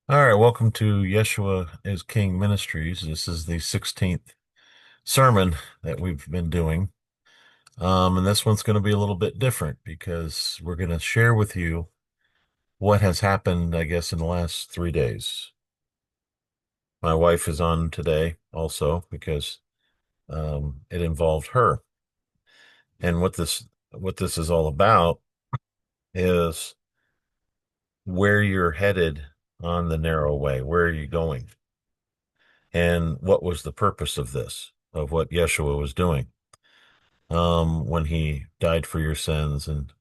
All right, welcome to Yeshua is King Ministries. This is the 16th sermon that we've been doing. And this one's going to be a little bit different because we're going to share with you what has happened, I guess, in the last 3 days. My wife is on today also because it involved her. And what this is all about is where you're headed on the narrow way. Where are you going? And what was the purpose of this, of what Yeshua was doing? When he died for your sins and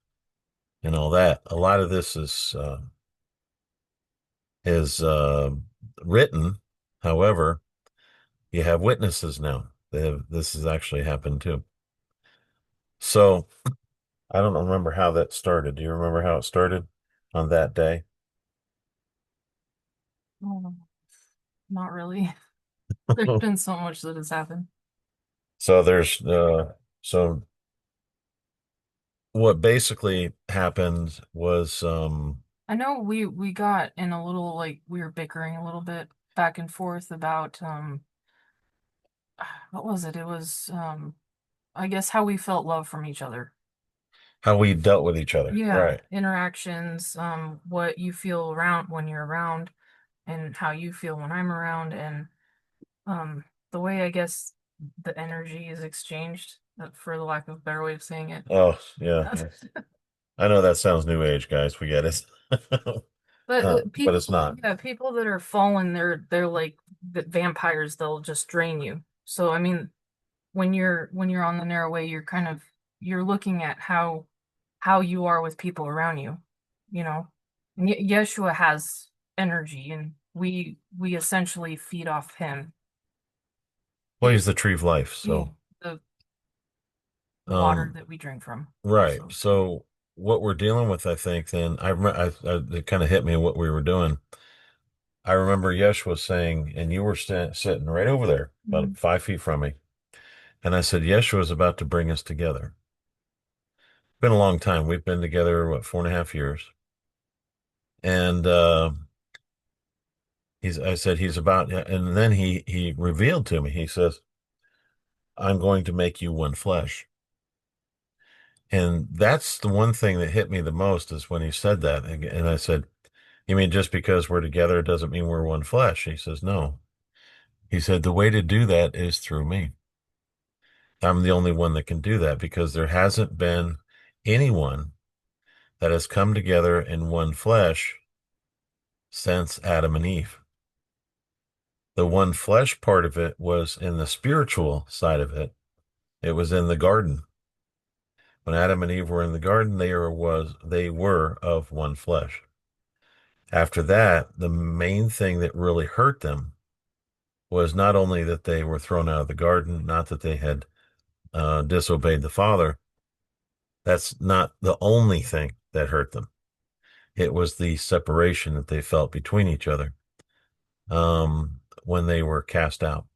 all that. A lot of this is written. However, you have witnesses now. This has actually happened too. So I don't remember how that started. Do you remember how it started on that day? Oh, not really. There's been so much that has happened. So so what basically happened was I know we got in a little like we were bickering a little bit back and forth about what was it? It was I guess how we felt love from each other. how we dealt with each other. Yeah, Right. interactions, what you feel around when you're around and how you feel when I'm around and um the way I guess the energy is exchanged, for the lack of a better way of saying it. Oh, yeah. I know that sounds new age, guys. We get it. But But it's people, not. yeah, people that are fallen, they're like vampires. They'll just drain you. So I mean, when you're on the narrow way, you're looking at how you are with people around you, you know. And Yeshua has energy, and we essentially feed off him. Well, He, he's the tree of life. yeah, So, the water um, that we drink from. right. So So what we're dealing with, I think, then it kind of hit me what we were doing. I remember Yesh was saying, and you were sitting right over there, about mhm. 5 feet from me. And I said, Yeshua is about to bring us together. Been a long time. We've been together, what, 4.5 years. And, I said, he's about, and then he revealed to me, he says, I'm going to make you one flesh. And that's the one thing that hit me the most is when he said that. And I said, you mean just because we're together doesn't mean we're one flesh? He says, no. He said, the way to do that is through me. I'm the only one that can do that because there hasn't been anyone that has come together in one flesh since Adam and Eve. The one flesh part of it was in the spiritual side of it. It was in the garden. When Adam and Eve were in the garden, they were of one flesh. After that, the main thing that really hurt them was not only that they were thrown out of the garden, not that they had disobeyed the Father. That's not the only thing that hurt them. It was the separation that they felt between each other when they were cast out.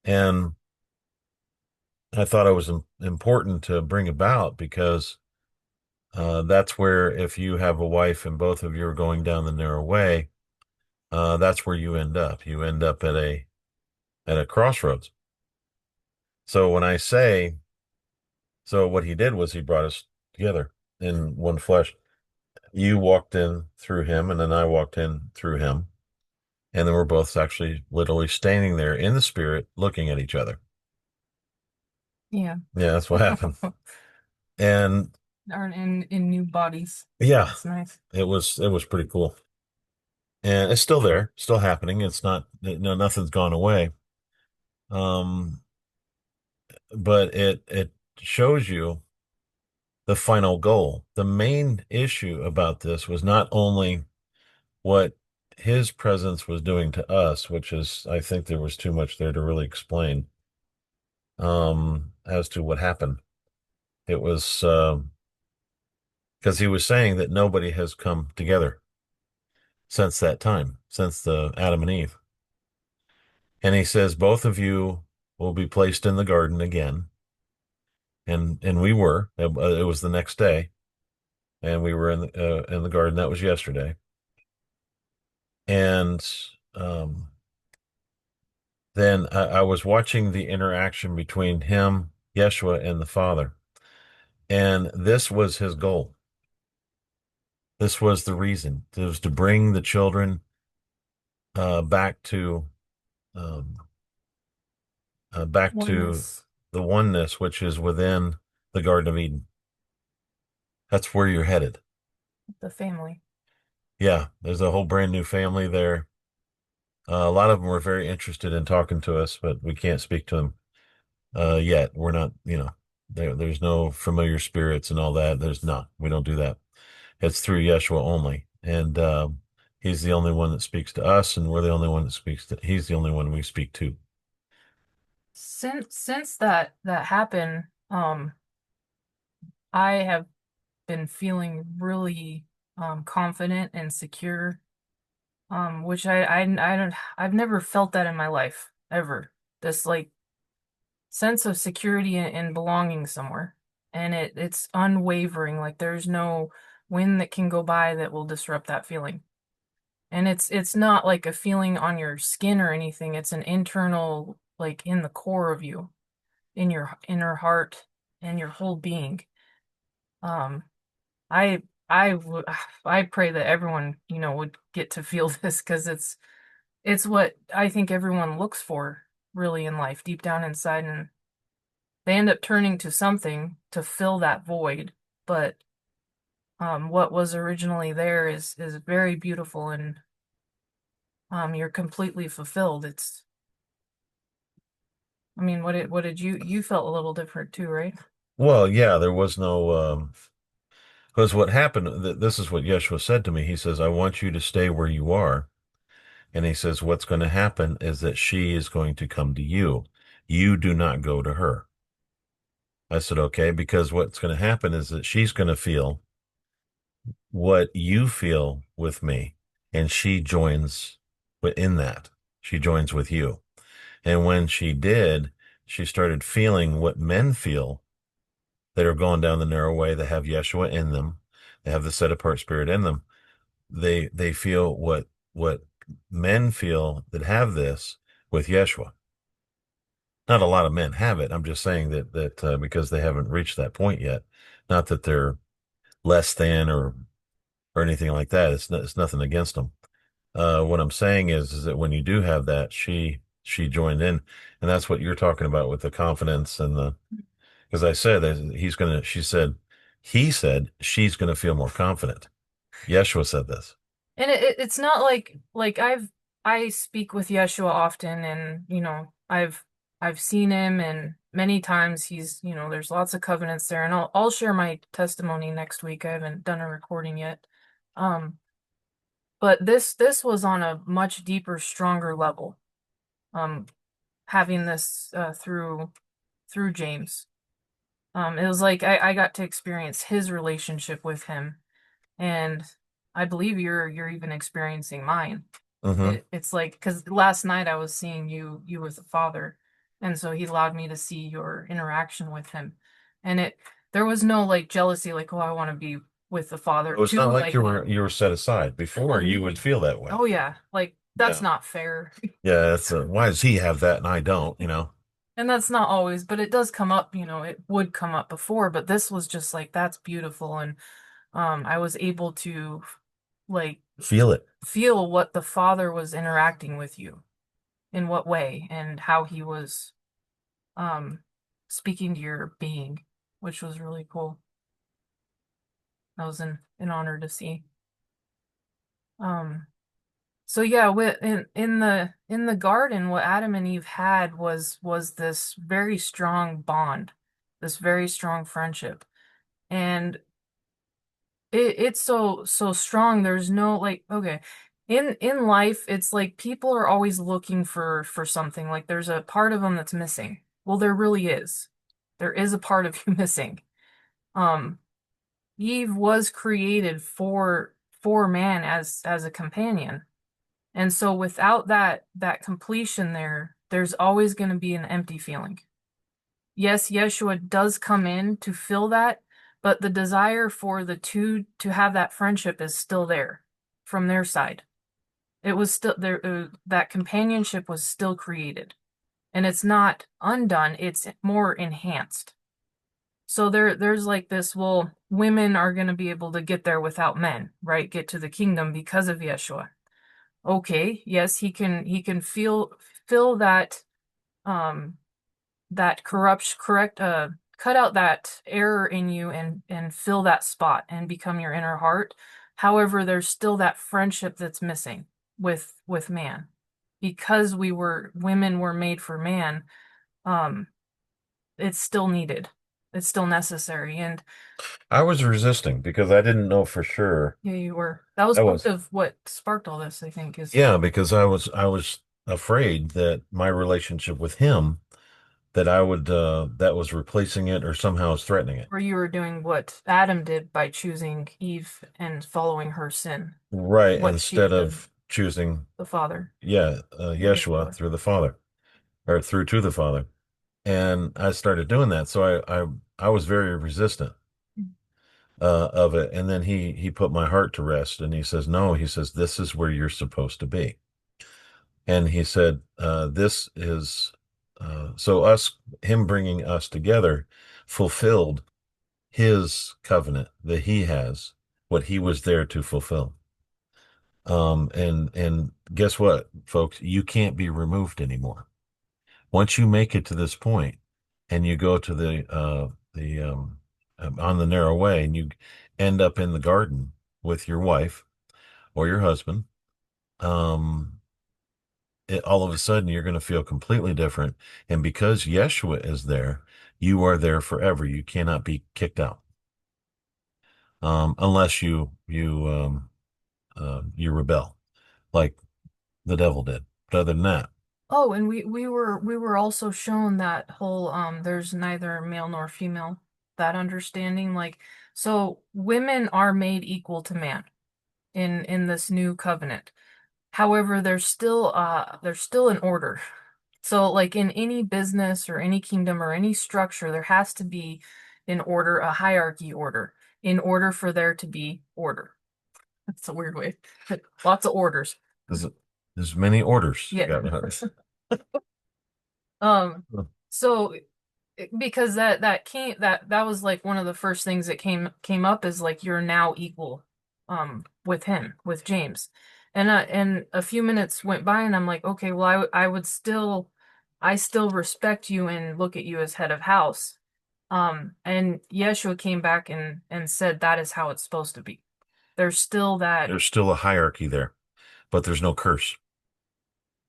And I thought it was important to bring about because that's where if you have a wife and both of you are going down the narrow way, that's where you end up. You end up at a crossroads. So when I say, so what he did was he brought us together in one flesh. You walked in through him, and then I walked in through him. And then we're both actually literally standing there in the spirit looking at each other. yeah, Yeah, that's what happened. And are in new bodies. yeah, That's nice. it was pretty cool. And it's still there, still happening. It's not, no, nothing's gone away. Um, but it shows you the final goal. The main issue about this was not only what his presence was doing to us, which is, I think there was too much there to really explain, as to what happened. It was, because he was saying that nobody has come together since that time, since the Adam and Eve. And he says, both of you will be placed in the garden again. And we were, it was the next day, and we were in the garden. That was yesterday. And um, then I was watching the interaction between him, Yeshua, and the Father. And this was his goal. This was the reason. It was to bring the children back to um, back to Oneness, the oneness which is within the Garden of Eden. That's where you're headed. the family. Yeah, there's a whole brand new family there. A lot of them were very interested in talking to us, but we can't speak to them yet. We're not, there's no familiar spirits and all that. There's not. We don't do that. It's through Yeshua only, and he's the only one that speaks to us, and we're the only one that speaks to. He's the only one we speak to. Since that happened, I have been feeling really confident and secure, which I don't I've never felt that in my life ever. This like sense of security and belonging somewhere, and it's unwavering. Like there's no wind that can go by that will disrupt that feeling. And it's not like a feeling on your skin or anything. It's an internal, like in the core of you, in your inner heart and your whole being. Um, I I pray that everyone, would get to feel this because it's what I think everyone looks for really in life, deep down inside, and they end up turning to something to fill that void. But what was originally there is very beautiful, and you're completely fulfilled. I mean, what did you felt a little different too, right? Well, yeah, there was no because what happened. This is what Yeshua said to me. He says, "I want you to stay where you are." And he says, what's going to happen is that she is going to come to you. You do not go to her. I said, okay, because what's going to happen is that she's going to feel what you feel with me, and she joins in that. She joins with you. And when she did, she started feeling what men feel that are going down the narrow way, that have Yeshua in them, they have the set apart spirit in them. They feel what men feel that have this with Yeshua. Not a lot of men have it. I'm just saying that because they haven't reached that point yet. Not that they're less than or anything like that. It's nothing against them. What I'm saying is that when you do have that, she joined in, and that's what you're talking about with the confidence and the. Because I said that he's gonna. She said, he said she's gonna feel more confident. Yeshua said this. And it's not like I speak with Yeshua often, and I've seen him, and many times there's lots of covenants there, and I'll share my testimony next week. I haven't done a recording yet. Um, but this was on a much deeper, stronger level. Um, having this through James. It was like I got to experience his relationship with him, and I believe you're even experiencing mine. Mm-hmm. It's like because last night I was seeing you with the father, and so he allowed me to see your interaction with him, and there was no like jealousy, like, oh, I want to be with the father It was not too, like like, you were set aside. Before you would feel that way. oh yeah, like that's Yeah. not fair. Yeah, it's why does he have that and I don't, you know? And that's not always, but it does come up, it would come up before, but this was just like that's beautiful, and I was able to like Feel it. feel what the father was interacting with you, in what way, and how he was um speaking to your being, which was really cool. That was an honor to see. Um so yeah, in the garden, what Adam and Eve had was this very strong bond, this very strong friendship. And it's so strong. There's no like, okay, in life it's like people are always looking for something, like there's a part of them that's missing. Well, there really is. There is a part of you missing. um Eve was created for man as a companion, and so without that completion, there's always going to be an empty feeling. Yes, Yeshua does come in to fill that, but the desire for the two to have that friendship is still there from their side. It was still there. That companionship was still created, and it's not undone. It's more enhanced. So there's like this, well, women are going to be able to get there without men, right? Get to the kingdom because of Yeshua. Okay, yes, he can feel that um that correct cut out that error in you and fill that spot and become your inner heart. However, there's still that friendship that's missing with man. Because women were made for man, um it's still needed. It's still necessary. And I was resisting because I didn't know for sure. yeah, you were. That was I part was, of what sparked all this, I think, is yeah, because I was afraid that my relationship with him, that I would that was replacing it or somehow was threatening it. where you were doing what Adam did by choosing Eve and following her sin, Right, what she instead of choosing, the father. yeah, Yeshua Yeshua. through the Father or through to the Father. And I started doing that. So I was very resistant of it. And then he put my heart to rest and he says, no, he says, this is where you're supposed to be. And he said, this is so him bringing us together fulfilled his covenant that he has, what he was there to fulfill. And guess what, folks? You can't be removed anymore. Once you make it to this point and you go to the on the narrow way and you end up in the garden with your wife or your husband, um, all of a sudden you're going to feel completely different. And because Yeshua is there, you are there forever. You cannot be kicked out, unless you rebel, like the devil did. But other than that, Oh, and we were also shown that whole there's neither male nor female, that understanding. Like, so women are made equal to man in this new covenant. However, there's still an order. So like in any business or any kingdom or any structure, there has to be an order, a hierarchy order, in order for there to be order. That's a weird way. Lots of orders. there's, there's many orders. Yeah. Yeah. Um, so because that was like one of the first things that came up is like you're now equal with him, with James. And a few minutes went by and I'm like, okay, well I still respect you and look at you as head of house. And Yeshua came back and said that is how it's supposed to be. There's still that. There's still a hierarchy there, but there's no curse.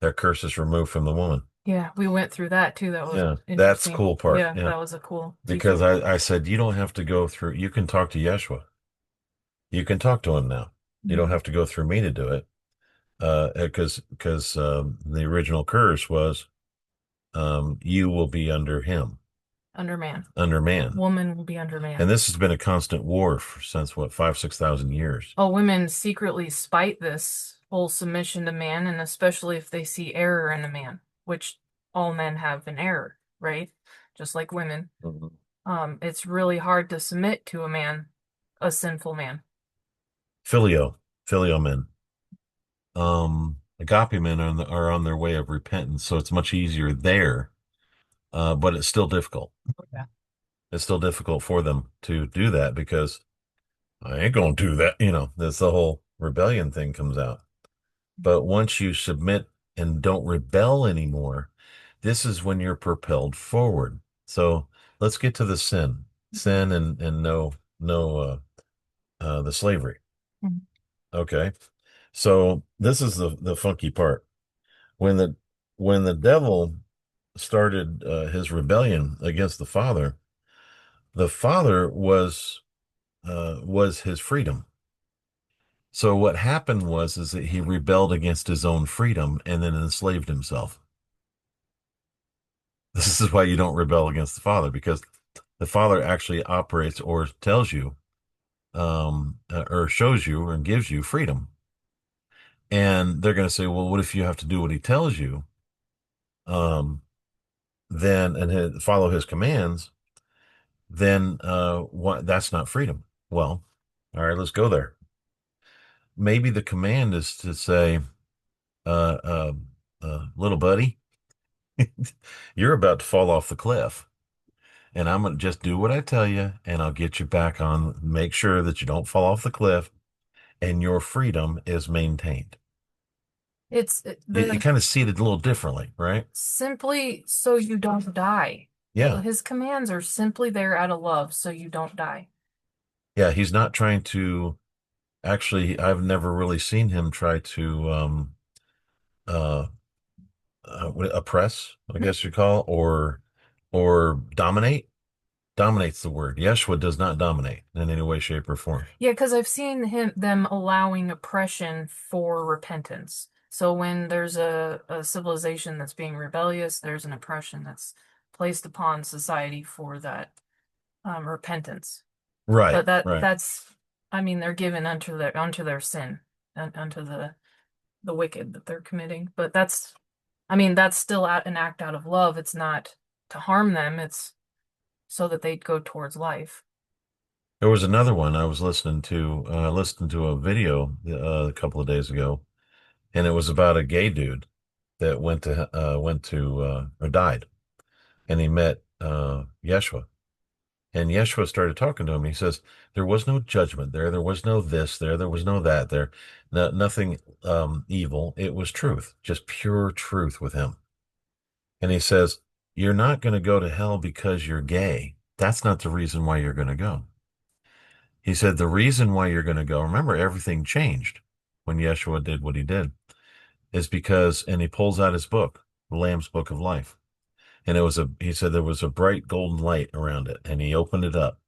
That curse is removed from the woman. Yeah, we went through that too. That was Yeah, that's the interesting. cool part. Yeah, Yeah, that was a cool because teaching. I said you don't have to go through. You can talk to Yeshua. You can talk to him now. You don't Mhm. have to go through me to do it. Because the original curse was you will be under him, Under man. under man, Woman will be under and man. this has been a constant war since what 5,000 6,000 years. Oh, women secretly spite this whole submission to man, and especially if they see error in a man, which all men have an error, right? Just like women. Mhm. It's really hard to submit to a man, a sinful man. Filio men. Agape men are on their way of repentance, so it's much easier there, but it's still difficult. Yeah. It's still difficult for them to do that because I ain't gonna do that. That's the whole rebellion thing comes out. But once you submit and don't rebel anymore, this is when you're propelled forward. So let's get to the sin and no the slavery. Mhm. Okay. So this is the funky part. When the when the devil started his rebellion against the Father was his freedom. So what happened is that he rebelled against his own freedom and then enslaved himself. This is why you don't rebel against the Father, because the Father actually operates or tells you, or shows you and gives you freedom. And they're going to say, well, what if you have to do what he tells you? Um, then follow his commands, then what? That's not freedom. Well, all right, let's go there. Maybe the command is to say, uh, uh, little buddy, you're about to fall off the cliff. And I'm going to just do what I tell you, and I'll get you back on. Make sure that you don't fall off the cliff and your freedom is maintained. You The kind of see it a little differently, right? simply so you don't die. Yeah. His commands are simply there out of love so you don't die. Yeah. He's not trying to actually, I've never really seen him try to, uh, oppress, I guess you call, or dominate. Dominates the word. Yeshua does not dominate in any way, shape, or form. Yeah, because I've seen them allowing oppression for repentance. So when there's a civilization that's being rebellious, there's an oppression that's placed upon society for that repentance. Right, But right. I mean, they're given unto their sin and unto the wicked that they're committing. But I mean, that's still an act out of love. It's not to harm them. It's so that they go towards life. There was another one I was listening to a video a couple of days ago, and it was about a gay dude that or died, and he met Yeshua, and Yeshua started talking to him. He says there was no judgment there, there was no this there, there was no that there, nothing evil. It was truth, just pure truth with him. And he says you're not going to go to hell because you're gay. That's not the reason why you're going to go. He said the reason why you're going to go, remember, everything changed when Yeshua did what he did, is because, and he pulls out his book, the Lamb's Book of Life. And he said there was a bright golden light around it. And he opened it up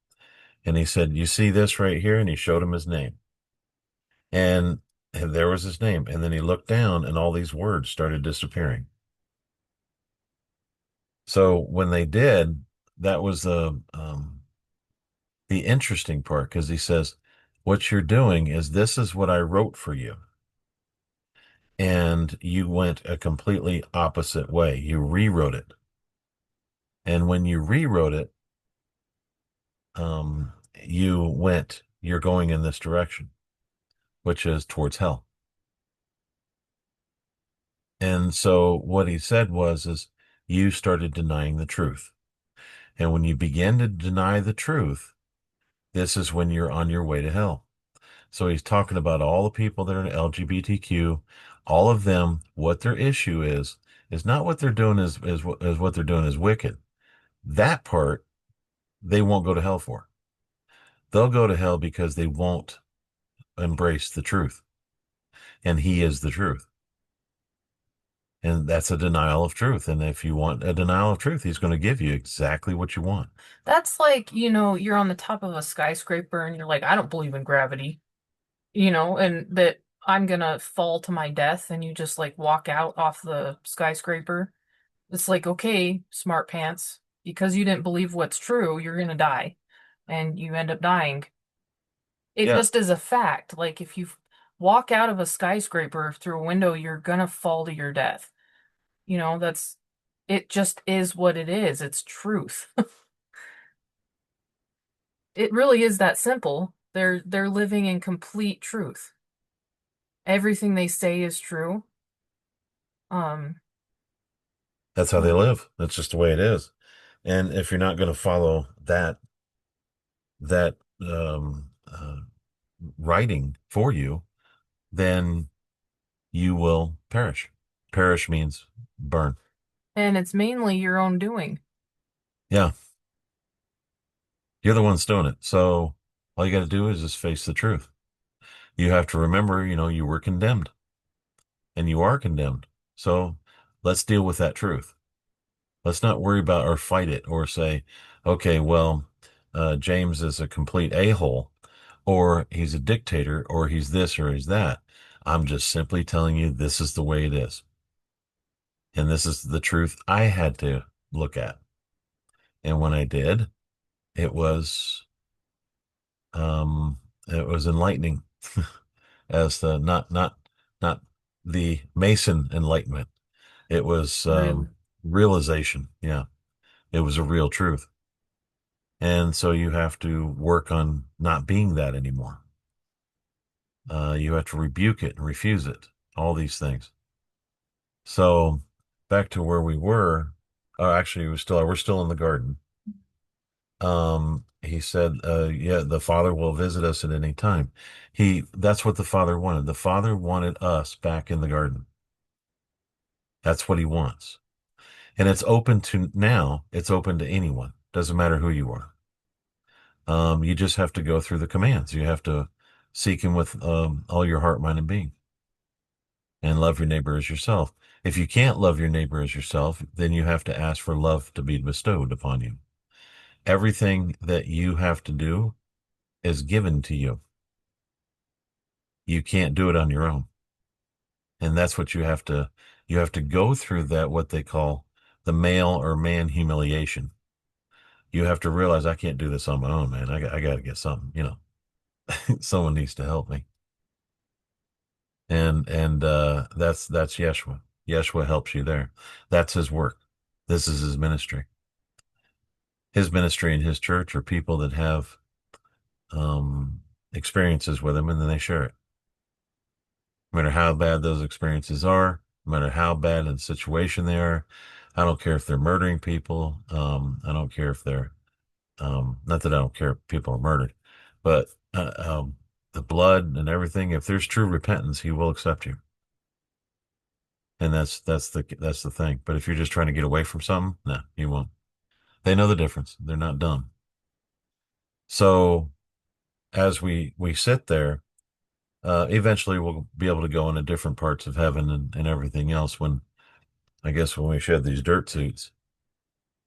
and he said, you see this right here? And he showed him his name. And there was his name. And then he looked down and all these words started disappearing. So when they did, that was the interesting part, because he says, what you're doing is this is what I wrote for you. And you went a completely opposite way. You rewrote it. And when you rewrote it, you're going in this direction, which is towards hell. And so what he said is you started denying the truth. And when you begin to deny the truth, this is when you're on your way to hell. So he's talking about all the people that are in LGBTQ, all of them, what their issue is not what they're doing is what they're doing is wicked. That part they won't go to hell for. They'll go to hell because they won't embrace the truth. And he is the truth. And that's a denial of truth. And if you want a denial of truth, he's going to give you exactly what you want. That's like, you're on the top of a skyscraper and you're like, I don't believe in gravity, and that I'm gonna fall to my death and you just like walk out off the skyscraper. It's like, okay, smart pants, because you didn't believe what's true, you're gonna die. And you end up dying. It Yeah, just is a fact. Like if you walk out of a skyscraper through a window, you're gonna fall to your death. It just is what it is. It's truth. It really is that simple. They're living in complete truth. Everything they say is true. Um, that's how they live. That's just the way it is. And if you're not going to follow that writing for you, then you will perish. Perish means burn. and it's mainly your own doing. Yeah, you're the ones doing it. So all you got to do is just face the truth. You have to remember, you were condemned and you are condemned. So let's deal with that truth. Let's not worry about or fight it or say, okay, well, James is a complete a-hole, or he's a dictator, or he's this or he's that. I'm just simply telling you this is the way it is. And this is the truth I had to look at. And when I did, it was um it was enlightening as the not the Mason enlightenment. It was Really. realization. Yeah, it was a real truth. And so you have to work on not being that anymore. You have to rebuke it and refuse it, all these things. So back to where we were. Actually, we're still in the garden. He said, yeah, the Father will visit us at any time. That's what the Father wanted. The Father wanted us back in the garden. That's what he wants. And it's open to now, it's open to anyone. Doesn't matter who you are. You just have to go through the commands. You have to seek him with all your heart, mind, and being, and love your neighbor as yourself. If you can't love your neighbor as yourself, then you have to ask for love to be bestowed upon you. Everything that you have to do is given to you. You can't do it on your own. And that's what you have to go through that, what they call the male or man humiliation. You have to realize I can't do this on my own, man. I got to get something, someone needs to help me. And that's Yeshua. Yeshua helps you there. That's his work. This is his ministry. His ministry and his church are people that have experiences with him, and then they share it. No matter how bad those experiences are, no matter how bad in the situation they are. I don't care if they're murdering people. I don't care if they're not that I don't care if people are murdered, but the blood and everything. If there's true repentance, he will accept you. And that's the thing. But if you're just trying to get away from something, no, he won't. They know the difference. They're not dumb. So as we sit there, eventually we'll be able to go into different parts of heaven and everything else. When I guess when we shed these dirt suits,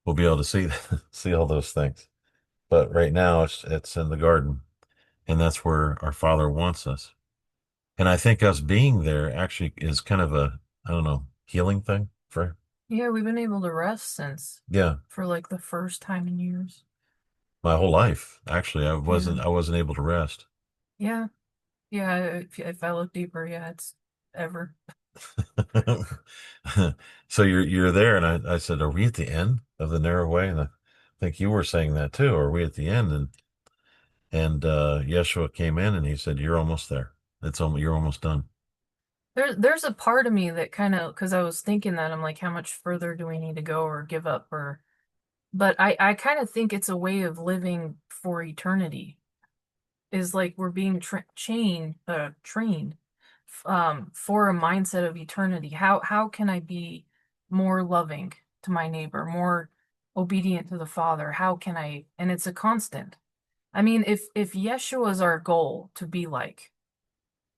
we'll be able to see see all those things. But right now it's in the garden, and that's where our Father wants us. And I think us being there actually is kind of a, I don't know, healing thing for, Yeah, we've been able to rest since yeah, for like the first time in years. my whole life. Actually, Yeah. I wasn't able to rest. Yeah. Yeah. If I look deeper, yeah, it's ever. So you're there, and I said, "Are we at the end of the narrow way?" And I think you were saying that too. Are we at the end? And Yeshua came in and he said, "You're almost there. You're almost done." There's a part of me that kind of, because I was thinking that I'm like, how much further do we need to go or give up or, but I kind of think it's a way of living for eternity. Is like we're being trained for a mindset of eternity. How can I be more loving to my neighbor, more obedient to the Father? How can I? And it's a constant. I mean, if Yeshua is our goal to be like,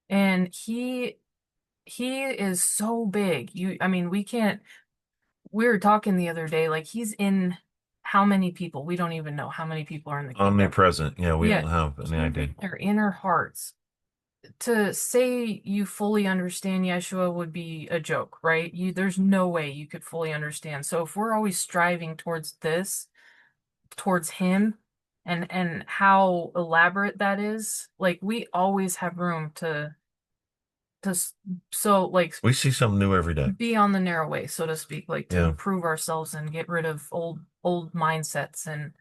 and he is so big. I mean, we can't. We were talking the other day, like he's in how many people? We don't even know how many people are in the kingdom. Omnipresent. Yeah, we Yeah, don't have any he's idea. in their inner hearts. To say you fully understand Yeshua would be a joke, right? There's no way you could fully understand. So if we're always striving towards this, towards him, and how elaborate that is, like we always have room to so like We see something new every day. be on the narrow way, so to speak, like to Yeah, improve ourselves and get rid of old mindsets and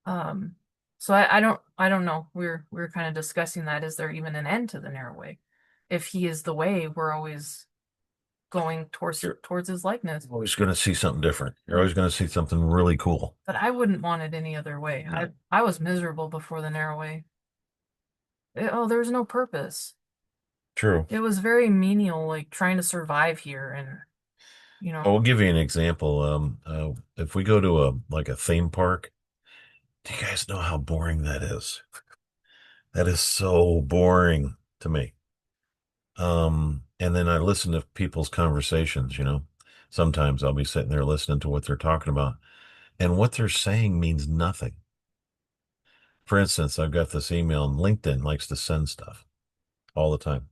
um so I don't know. We're kind of discussing that. Is there even an end to the narrow way? If he is the way, we're always going you're towards his likeness. always going to see something different. You're Yeah. always going to see something really cool. But I wouldn't want it any other way. I was miserable before the narrow way. There was no purpose. True. It was very menial, like trying to survive here and you I know. will give you an example. If we go to a theme park, do you guys know how boring that is? That is so boring to me. And then I listen to people's conversations, Sometimes I'll be sitting there listening to what they're talking about, and what they're saying means nothing. For instance, I've got this email, and LinkedIn likes to send stuff all the time.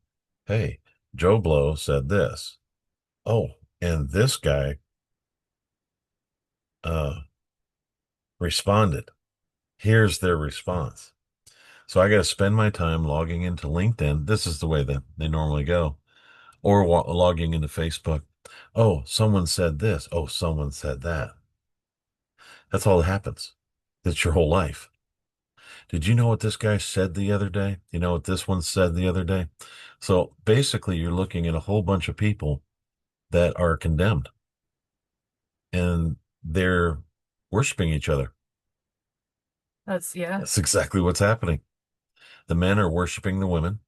Hey, Joe Blow said this. Oh, and this guy uh responded. Here's their response. So I got to spend my time logging into LinkedIn. This is the way that they normally go, or logging into Facebook. Oh, someone said this. Oh, someone said that. That's all that happens. That's your whole life. Did you know what this guy said the other day? You know what this one said the other day? So basically, you're looking at a whole bunch of people that are condemned, and they're worshiping each other. That's yeah. That's exactly what's happening. The men are worshiping the women.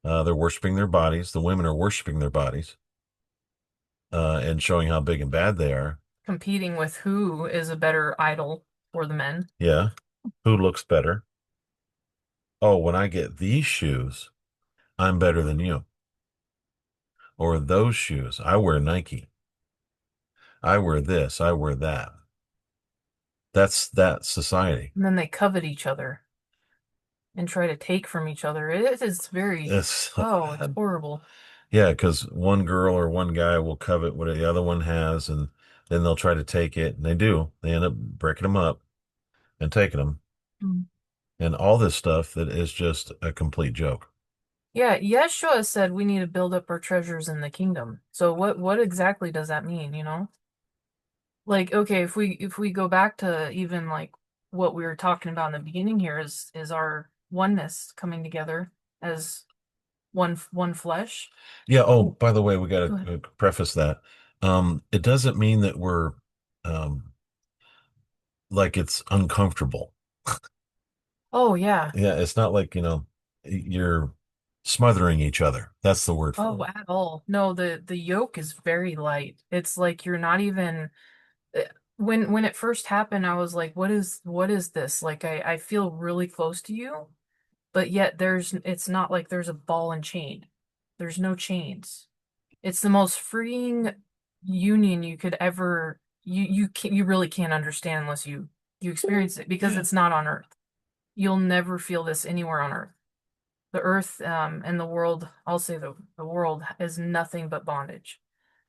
They're worshiping their bodies. The women are worshiping their bodies, and showing how big and bad they are. Competing with who is a better idol for the men. Yeah. Who looks better? Oh, when I get these shoes, I'm better than you. Or those shoes. I wear Nike. I wear this. I wear that. That's that society. And then they covet each other and try to take from each other. It is very, It's so oh, it's bad. horrible. Yeah, because one girl or one guy will covet what the other one has, and then they'll try to take it, and they do. They end up breaking them up and taking them, Mm. and all this stuff that is just a complete joke. Yeah, Yeshua said we need to build up our treasures in the kingdom. So what exactly does that mean, you know? Like, okay, if we go back to even like what we were talking about in the beginning here is our oneness coming together as one flesh. Yeah. Oh, Oh, by the way, we got go ahead. to preface that. It doesn't mean that we're um, like it's uncomfortable. Oh yeah. Yeah, it's not like, you're smothering each other. That's the word for Oh, it. at all. No, the yoke is very light. It's like you're not even uh, when it first happened, I was like, what is this? Like I feel really close to you, but yet it's not like there's a ball and chain. There's no chains. It's the most freeing union you could ever you really can't understand unless you experience it because it's not on Earth. You'll never feel this anywhere on Earth. The Earth and the world, I'll say the world is nothing but bondage.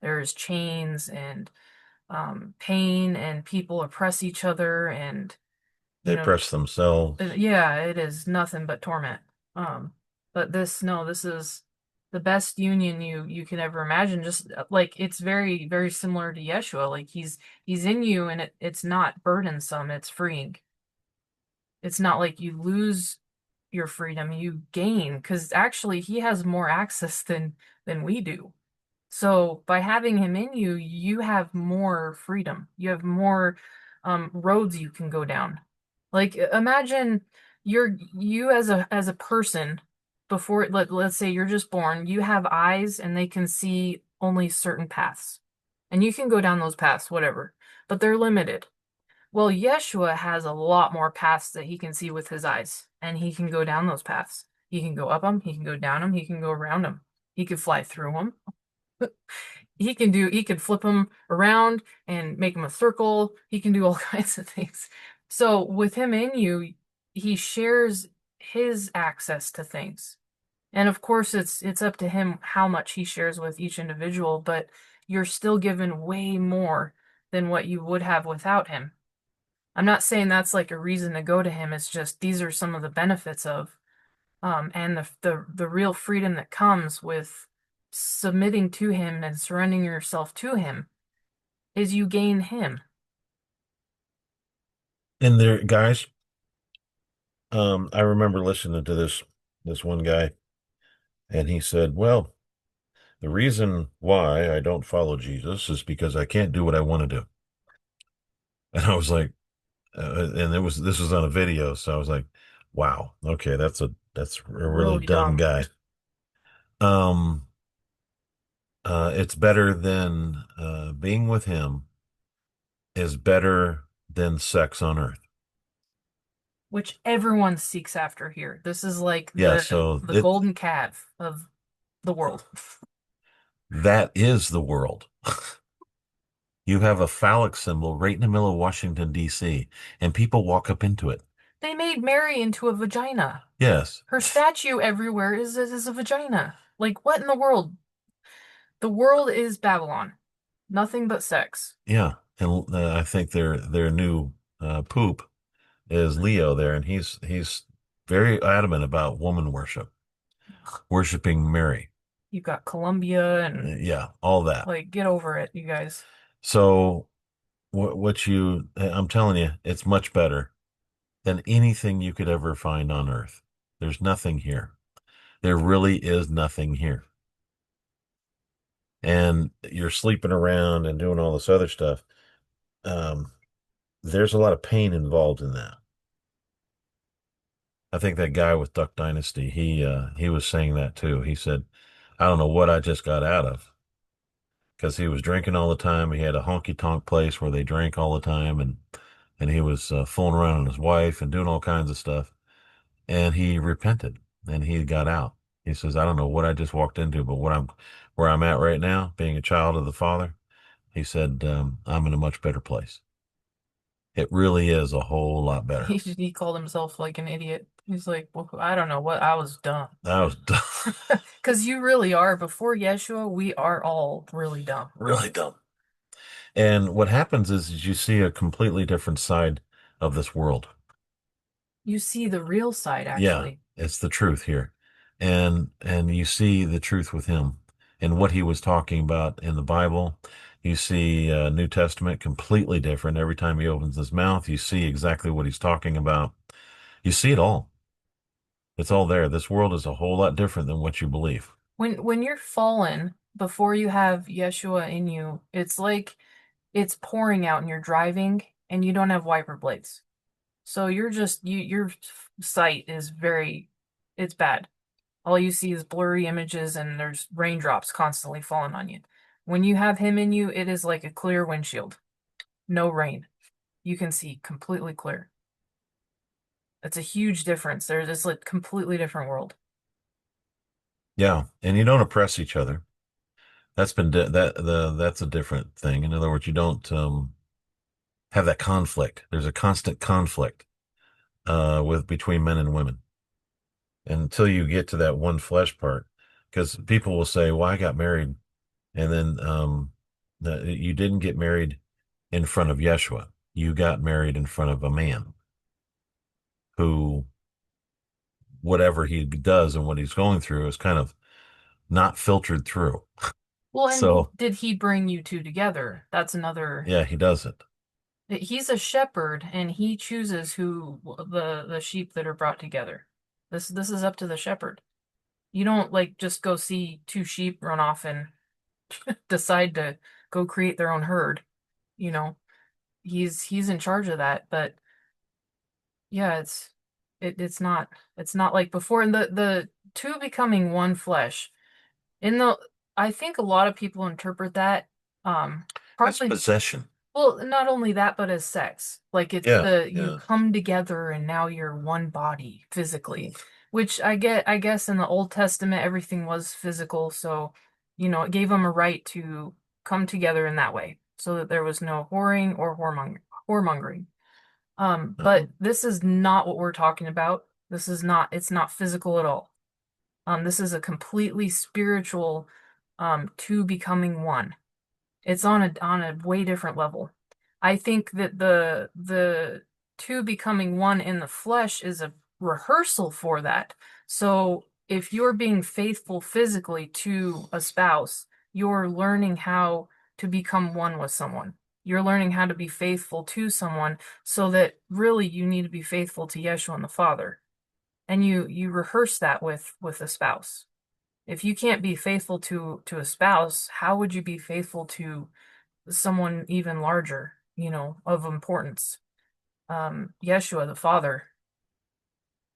There's chains and pain and people oppress each other and you They know press themselves. yeah, it is nothing but torment. Um, but this is the best union you can ever imagine. Just like it's very similar to Yeshua. Like he's in you, and it's not burdensome. It's freeing. It's not like you lose your freedom, you gain, because actually he has more access than we do. So by having him in you, you have more freedom. You have more roads you can go down. Like imagine you as a person before let's say you're just born, you have eyes and they can see only certain paths. And you can go down those paths, whatever, but they're limited. Well, Yeshua has a lot more paths that he can see with his eyes, and he can go down those paths. He can go up them, he can go down them, he can go around them. He could fly through them. He could flip them around and make them a circle. He can do all kinds of things. So with him in you, he shares his access to things. And of course it's up to him how much he shares with each individual, but you're still given way more than what you would have without him. I'm not saying that's like a reason to go to him. It's just these are some of the benefits of and the real freedom that comes with submitting to him and surrendering yourself to him is you gain him. And there, guys, I remember listening to this one guy, and he said, "Well, the reason why I don't follow Jesus is because I can't do what I want to do." And I was like, and this was on a video, so I was like, "Wow, okay, that's a really Really dumb dumb. guy." Um, it's better than being with him is better than sex on earth. Which everyone seeks after here. This is like Yeah, the golden calf of the world. that is the world. You have a phallic symbol right in the middle of Washington, D.C., and people walk up into it. They made Mary into a vagina. Yes. Her statue everywhere is a vagina. Like what in the world? The world is Babylon. Nothing but sex. Yeah. And I think their new poop is Leo there, and he's very adamant about woman worship, worshiping Mary. You've got Columbia and Yeah, all that. like get over it, you guys. So I'm telling you, it's much better than anything you could ever find on earth. There's nothing here. There really is nothing here. and you're sleeping around and doing all this other stuff, um, there's a lot of pain involved in that. I think that guy with Duck Dynasty, he was saying that too. He said, I don't know what I just got out of because he was drinking all the time. He had a honky tonk place where they drank all the time, and he was fooling around on his wife and doing all kinds of stuff. And he repented and he got out. He says, I don't know what I just walked into, but where I'm at right now, being a child of the Father, he said, I'm in a much better place. It really is a whole lot better. He called himself like an idiot. He's like, well, I don't know what I was dumb. I was dumb, Because you really are. Before Yeshua, we are all really dumb. really dumb. And what happens is you see a completely different side of this world. You see the real side, Yeah, actually. it's the truth here. And you see the truth with him and what he was talking about in the Bible. You see New Testament completely different. Every time he opens his mouth, you see exactly what he's talking about. You see it all. It's all there. This world is a whole lot different than what you believe. When you're fallen, before you have Yeshua in you, it's like it's pouring out and you're driving and you don't have wiper blades. So you're just your sight is it's bad. All you see is blurry images and there's raindrops constantly falling on you. When you have him in you, it is like a clear windshield. No rain. You can see completely clear. It's a huge difference. There's this like completely different world. Yeah, and you don't oppress each other. That's a different thing. In other words, you don't have that conflict. There's a constant conflict with between men and women until you get to that one flesh part. Because people will say, "Well, I got married," and then you didn't get married in front of Yeshua. You got married in front of a man who, whatever he does and what he's going through, is kind of not filtered through. Well, and So, did he bring you two together? That's another. yeah, he doesn't. He's a shepherd, and he chooses who the sheep that are brought together. This is up to the shepherd. You don't like just go see two sheep run off and decide to go create their own herd. You know, he's in charge of that. But yeah, it's not like before. And the two becoming one flesh. In the I think a lot of people interpret that That's probably. possession. Well, not only that, but as sex. Like it's Yeah, the you yeah. come together and now you're one body physically. Which I guess in the Old Testament everything was physical, so it gave them a right to come together in that way, so that there was no whoring or whoremongering. Uh-huh. But this is not what we're talking about. It's not physical at all. This is a completely spiritual two becoming one. It's on a way different level. I think that the two becoming one in the flesh is a rehearsal for that. So if you're being faithful physically to a spouse, you're learning how to become one with someone. You're learning how to be faithful to someone so that really you need to be faithful to Yeshua and the Father. And you rehearse that with a spouse. If you can't be faithful to a spouse, how would you be faithful to someone even larger, of importance? Yeshua, the Father.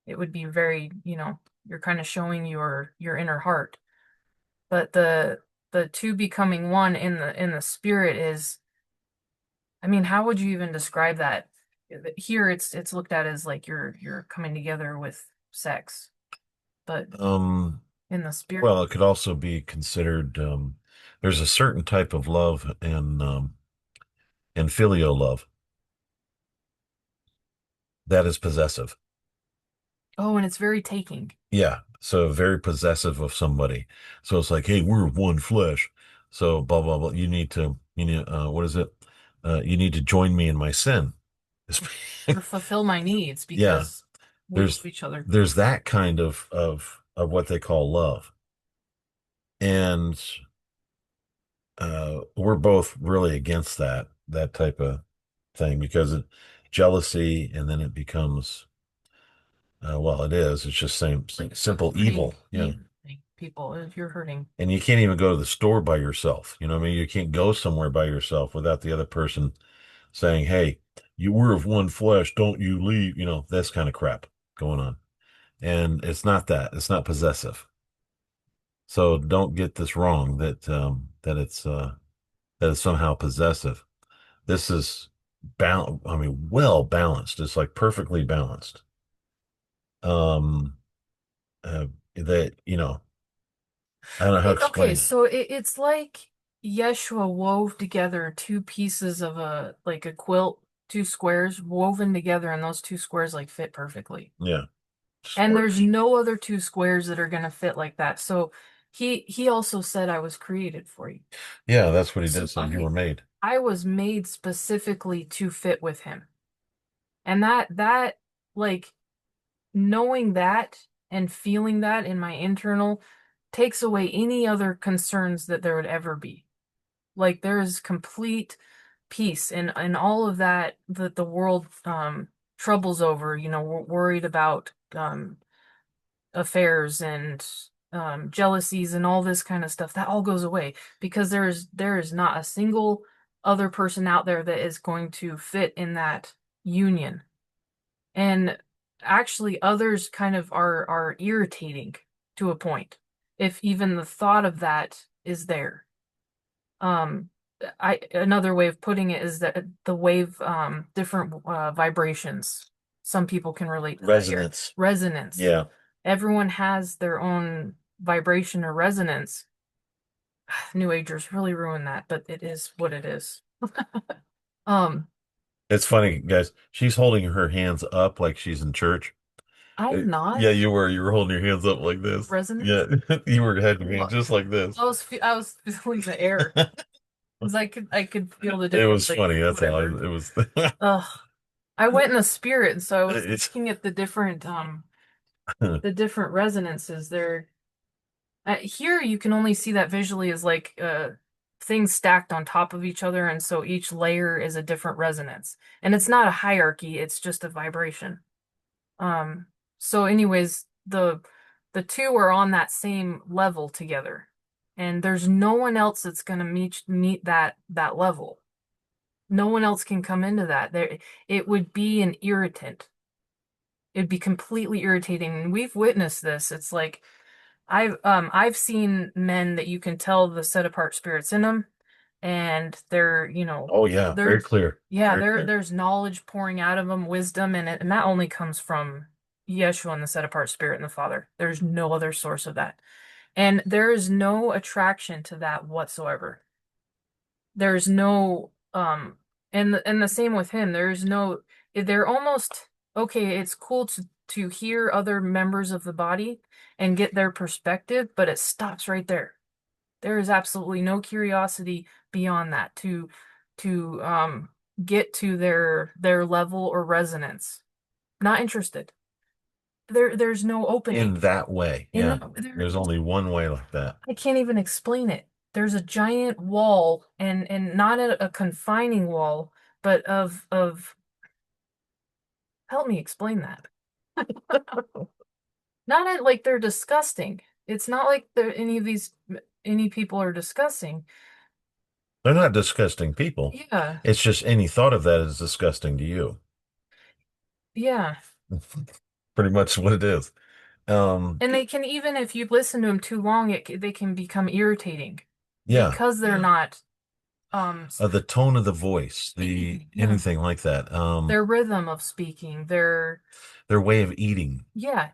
It would be very, you're kind of showing your inner heart. But the two becoming one in the spirit is, I mean, how would you even describe that? Here it's looked at as like you're coming together with sex, but Um, in the spirit. well, it could also be considered, there's a certain type of love in filial love that is possessive. Oh, and it's very taking. Yeah. So very possessive of somebody. So it's like, hey, we're one flesh. So blah, blah, blah. What is it? You need to join me in my sin. Or fulfill my needs Yeah. because we love There's, each other. there's that kind of what they call love. And, we're both really against that type of thing because jealousy and then it becomes, well, it is. It's just Like simple pretty evil. Yeah. evil thing. people if you're hurting. And you can't even go to the store by yourself. You know what I mean? You can't go somewhere by yourself without the other person saying, "Hey, you were of one flesh, don't you leave?" You know, that's kind of crap going on. And it's not that. It's not possessive. So don't get this wrong that it's somehow possessive. This is I mean, well balanced. It's like perfectly balanced. Um, that, you know, I don't know how to Okay, explain it. so it's like Yeshua wove together two pieces of a like a quilt, two squares woven together, and those two squares like fit perfectly. Yeah. And there's Squares. no other two squares that are gonna fit like that. So he also said I was created for you. Yeah, that's what he So did. Said you were made. I was made specifically to fit with him. And that like knowing that and feeling that in my internal takes away any other concerns that there would ever be. Like there is complete peace in all of that that the world troubles over, you know, we're worried about affairs and jealousies and all this kind of stuff. That all goes away because there is not a single other person out there that is going to fit in that union. And actually others kind of are irritating to a point if even the thought of that is there. Um, I another way of putting it is that the wave different vibrations. Some people can relate to that here. Resonance. Resonance. Yeah. Everyone has their own vibration or resonance. New Agers really ruin that, but it is what it is. Um, It's funny, guys. She's holding her hands up like she's in church. I'm Yeah, not you were. You were holding your hands up like this. resonance. Yeah, you were had your hands Well, just like this. I was feeling the air because I could feel the It different was like funny. That's all. whatever. It was. Ugh. I went in the spirit, and so I was It's. looking at the different resonances. There, here you can only see that visually as like things stacked on top of each other, and so each layer is a different resonance. And it's not a hierarchy; it's just a vibration. Um, so anyways, the two are on that same level together, and there's no one else that's gonna meet that level. No one else can come into that. There, it would be an irritant. It'd be completely irritating. And we've witnessed this. It's like I've seen men that you can tell the set apart spirits in them, and they're, you know, Oh yeah, very they're clear. yeah, Very clear. there's knowledge pouring out of them, wisdom, and that only comes from Yeshua and the set apart spirit and the Father. There's no other source of that. And there is no attraction to that whatsoever. There's no and the same with him. There's no they're almost okay, it's cool to hear other members of the body and get their perspective, but it stops right there. There is absolutely no curiosity beyond that to get to their level or resonance. Not interested. There's no opening. In that way, In yeah. the, there There's only one way like that. I can't even explain it. There's a giant wall and not a confining wall, but of help me explain that. Like they're disgusting. It's not like any people are disgusting. They're not disgusting people. Yeah. It's just any thought of that is disgusting to you. Yeah. Pretty much what it is. And they can even if you listen to them too long, they can become irritating Yeah. because they're not um The tone of the voice, the speaking. Yeah. anything like that. Their rhythm of speaking, Their way of eating.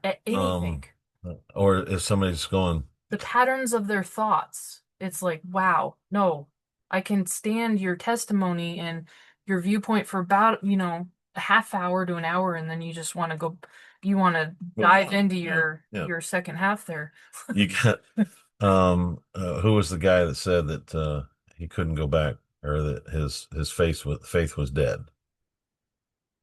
anything. Um, or if somebody's going, The patterns of their thoughts. It's like, wow, no, I can stand your testimony and your viewpoint for about, a half hour to an hour, and then you just want to go, you want to dive into yeah, your second half there. you got, who was the guy that said that, he couldn't go back or that his faith was dead?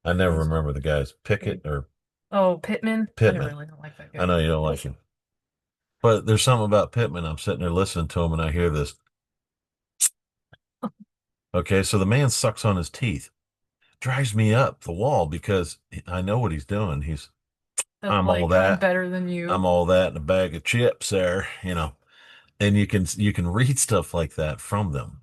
I never remember the guy's Pickett or Oh, Pittman. I Pittman. really don't like that I guy. know you don't like him, but there's something about Pittman. I'm sitting there listening to him and I hear this. Okay, so the man sucks on his teeth. Drives me up the wall because I know what he's doing. I'm all Like, I'm that. better than you. I'm all that in a bag of chips there, you know. And you can read stuff like that from them.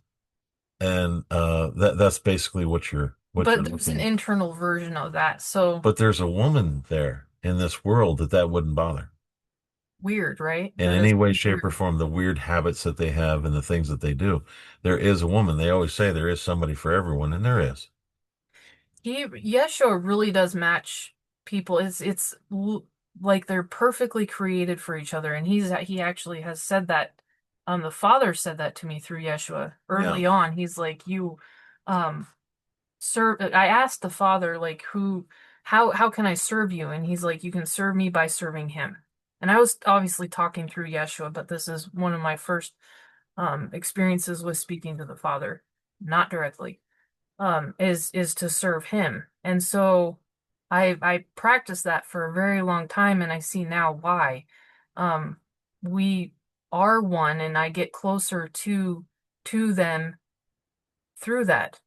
And that's basically what you're But there's an looking. internal version of that. So But there's a woman there in this world that wouldn't bother weird, right? in That is any way, pretty shape, or weird. form. The weird habits that they have and the things that they do. There is a woman. They always say there is somebody for everyone, and there is. Yeshua really does match people. Like they're perfectly created for each other, and he actually has said that. The Father said that to me through Yeshua Yeah. early on. He's like, you, um, serve. I asked the Father like, how can I serve you? And he's like, you can serve me by serving him. And I was obviously talking through Yeshua, but this is one of my first experiences with speaking to the Father, not directly, is to serve him. And so I practiced that for a very long time, and I see now why. Um, we are one, and I get closer to them through that.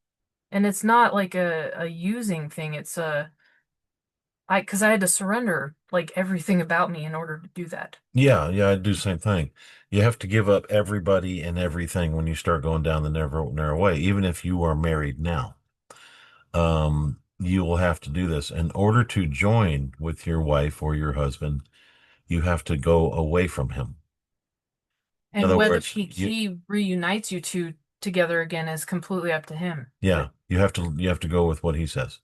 And it's not like a using thing. It's a because I had to surrender like everything about me in order to do that. Yeah, yeah, I do the same thing. You have to give up everybody and everything when you start going down the narrow way, even if you are married now. You will have to do this. In order to join with your wife or your husband, you have to go away from him. In And other whether words, he reunites you two together again is completely up to him. yeah, you have to go with what he says.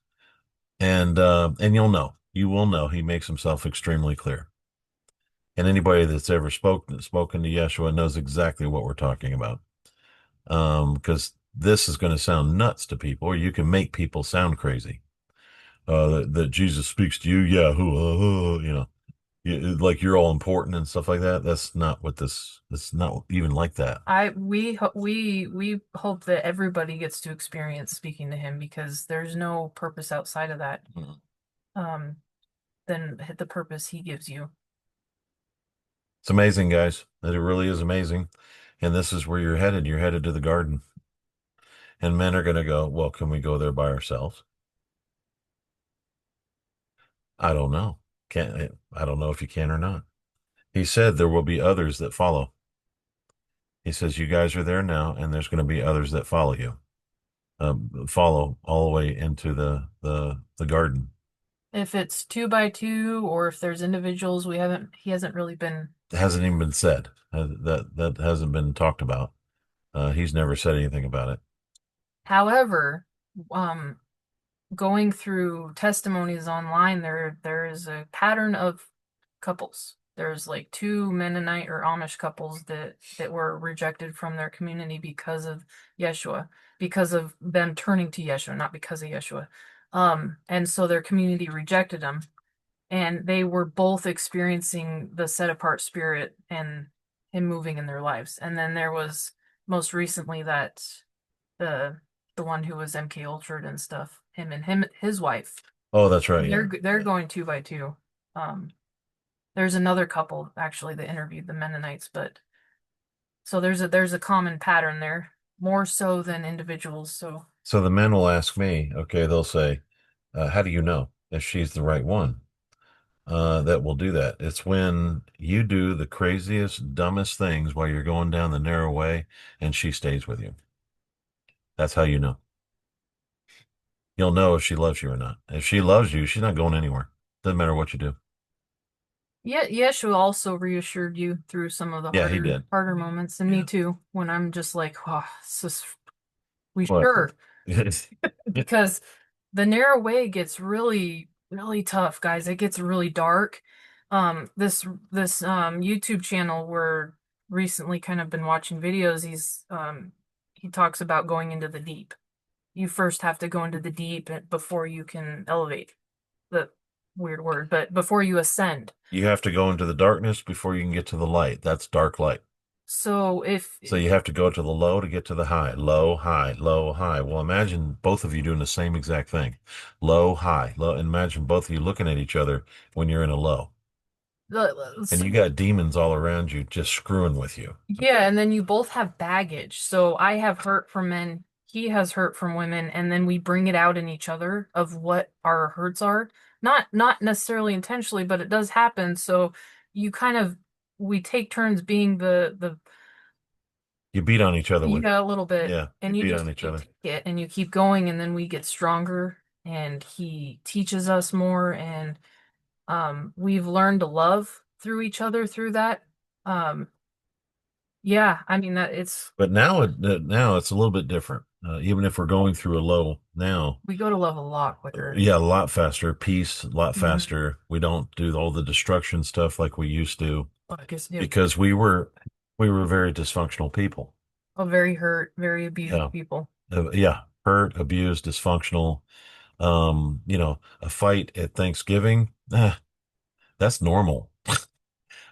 And you'll know. You will know. He makes himself extremely clear. And anybody that's ever spoken to Yeshua knows exactly what we're talking about. Because this is going to sound nuts to people, or you can make people sound crazy. That Jesus speaks to you, yeah, like you're all important and stuff like that. That's not what this. It's not even like that. We hope that everybody gets to experience speaking to him because there's no purpose outside of that Mhm. um than the purpose he gives you. It's amazing, guys. That it really is amazing. And this is where you're headed. You're headed to the garden. And men are going to go, well, can we go there by ourselves? I don't know. I don't know if you can or not. He said there will be others that follow. He says you guys are there now, and there's going to be others that follow you. Follow all the way into the garden. If it's two by two or if there's individuals he hasn't really been. It hasn't even been said. That hasn't been talked about. He's never said anything about it. However, um going through testimonies online, there is a pattern of couples. There's like two Mennonite or Amish couples that were rejected from their community because of Yeshua, because of them turning to Yeshua, not because of Yeshua. And so their community rejected them, and they were both experiencing the set apart spirit and him moving in their lives. And then there was most recently that the the one who was MK Ultra and stuff, his wife. Oh, that's right. Yeah. They're going two by two. Um, there's another couple actually that interviewed the Mennonites, but so there's a common pattern there, more so than individuals. So So the men will ask me, okay, they'll say, how do you know if she's the right one? That will do that. It's when you do the craziest, dumbest things while you're going down the narrow way and she stays with you. That's how you know. You'll know if she loves you or not. If she loves you, she's not going anywhere. Doesn't matter what you do. yeah, Yeshua also reassured you through some of the Yeah, he did. harder moments, and me Yeah. too, when I'm just like, oh, we What? sure, because the narrow way gets really, really tough, guys. It gets really dark. This YouTube channel where recently kind of been watching videos, he talks about going into the deep. You first have to go into the deep before you can elevate. The weird word, but before you ascend. You have to go into the darkness before you can get to the light. That's dark light. So if So you have to go to the low to get to the high. Low, high, low, high. Well, imagine both of you doing the same exact thing. Low, high, low. And imagine both of you looking at each other when you're in a low. And the you got demons all around you just screwing with you. Yeah, and then you both have baggage. So I have hurt from men he has hurt from women, and then we bring it out in each other of what our hurts are. Not necessarily intentionally, but it does happen. So you kind of we take turns being the You beat on each other with, yeah, a little bit, yeah, you and beat on each you other. take it and you keep going, and then we get stronger, and he teaches us more, and we've learned to love through each other through that. Um, yeah, I mean that But now it's a little bit different. Even if we're going through a low now, we go to love a lot quicker. yeah, a lot faster, peace, a lot Mhm. faster. We don't do all the destruction stuff like we used to I guess yeah, because we were very dysfunctional people. a very hurt, very abused Yeah, people. yeah, hurt, abused, dysfunctional. A fight at Thanksgiving, that's normal.